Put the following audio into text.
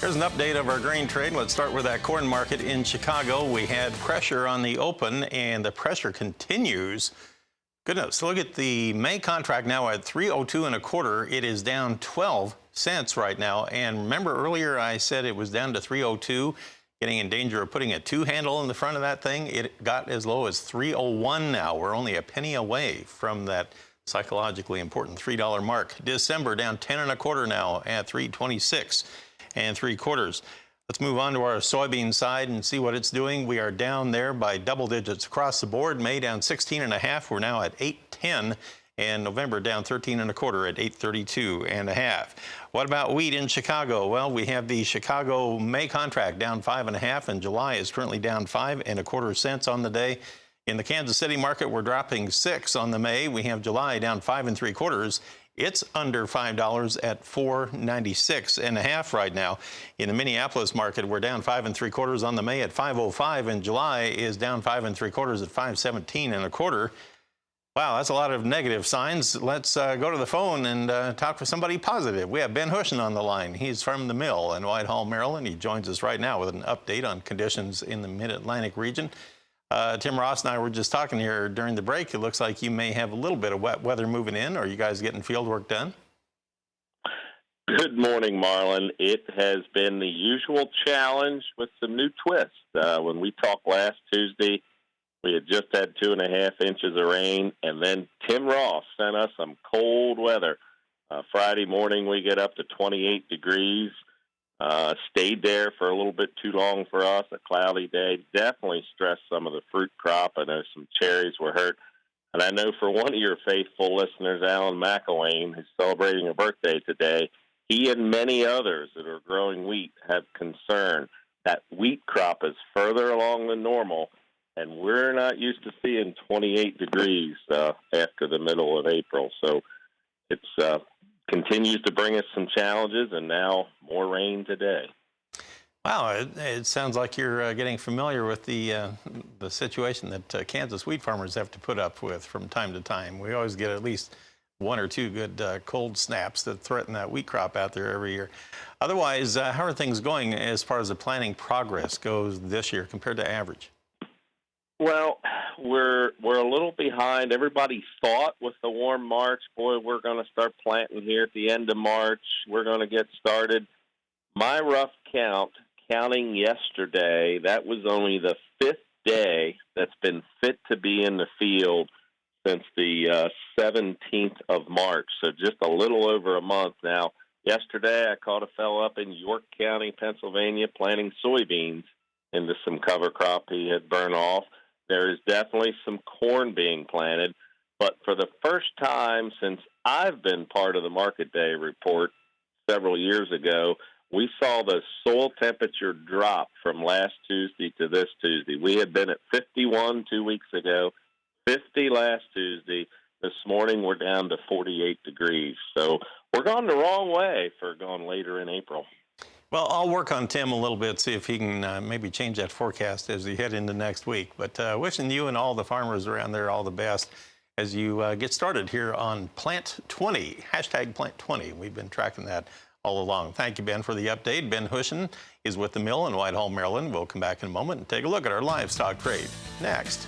Here's an update of our grain trade. Let's start with that corn market in Chicago. We had pressure on the open, and the pressure continues. Goodness, look at the May contract now at 302 and a quarter. It is down 12 cents right now. And remember earlier I said it was down to 302, getting in danger of putting a two handle in the front of that thing. It got as low as 301 now. We're only a penny away from that psychologically important $3 mark. December down 10 and a quarter now at 326 and three quarters. Let's move on to our soybean side and see what it's doing. We are down there by double digits across the board. May down 16 and a half. We're now at 810, and November down 13 and a quarter at 832 and a half. What about wheat in Chicago? Well, we have the Chicago May contract down 5.5, and July is currently down 5 and a quarter cents on the day. In the Kansas City market, we're dropping 6 on the May. We have July down 5 and three quarters. It's under $5 at 496 and a half right now. In the Minneapolis market, we're down 5 and three quarters on the May at 505, and July is down 5 and three quarters at 517 and a quarter. Wow, that's a lot of negative signs. Let's go to the phone and talk with somebody positive. We have Ben Hushon on the line. He's from the mill in Whitehall, Maryland. He joins us right now with an update on conditions in the Mid-Atlantic region. Tim Ross and I were just talking here during the break. It looks like you may have a little bit of wet weather moving in. Are you guys getting field work done? Good morning, Marlin. It has been the usual challenge with some new twists. When we talked last Tuesday, we had just had 2.5 inches of rain, and then Tim Ross sent us some cold weather. Friday morning, we get up to 28 degrees. Stayed there for a little bit too long for us, a cloudy day. Definitely stressed some of the fruit crop. I know some cherries were hurt. And I know for one of your faithful listeners, Alan McElwain, who's celebrating a birthday today, he and many others that are growing wheat have concern that wheat crop is further along than normal, and we're not used to seeing 28 degrees after the middle of April. So it's continues to bring us some challenges, and now more rain today. Wow, it sounds like you're getting familiar with the situation that Kansas wheat farmers have to put up with from time to time. We always get at least one or two good cold snaps that threaten that wheat crop out there every year. Otherwise, how are things going as far as the planting progress goes this year compared to average? Well, we're a little behind. Everybody thought with the warm March, boy, we're going to start planting here at the end of March. We're going to get started. My rough count, counting yesterday, that was only the 5th day that's been fit to be in the field since the 17th of March, so just a little over a month now. Yesterday, I caught a fellow up in York County, Pennsylvania, planting soybeans into some cover crop he had burned off. There is definitely some corn being planted, but for the first time since I've been part of the Market Day report several years ago, we saw the soil temperature drop from last Tuesday to this Tuesday. We had been at 51 2 weeks ago, 50 last Tuesday. This morning we're down to 48 degrees. So we're going the wrong way for going later in April. Well, I'll work on Tim a little bit, see if he can maybe change that forecast as we head into next week. But wishing you and all the farmers around there all the best as you get started here on Plant 20, hashtag Plant 20. We've been tracking that all along. Thank you, Ben, for the update. Ben Hushon is with the mill in Whitehall, Maryland. We'll come back in a moment and take a look at our livestock trade next.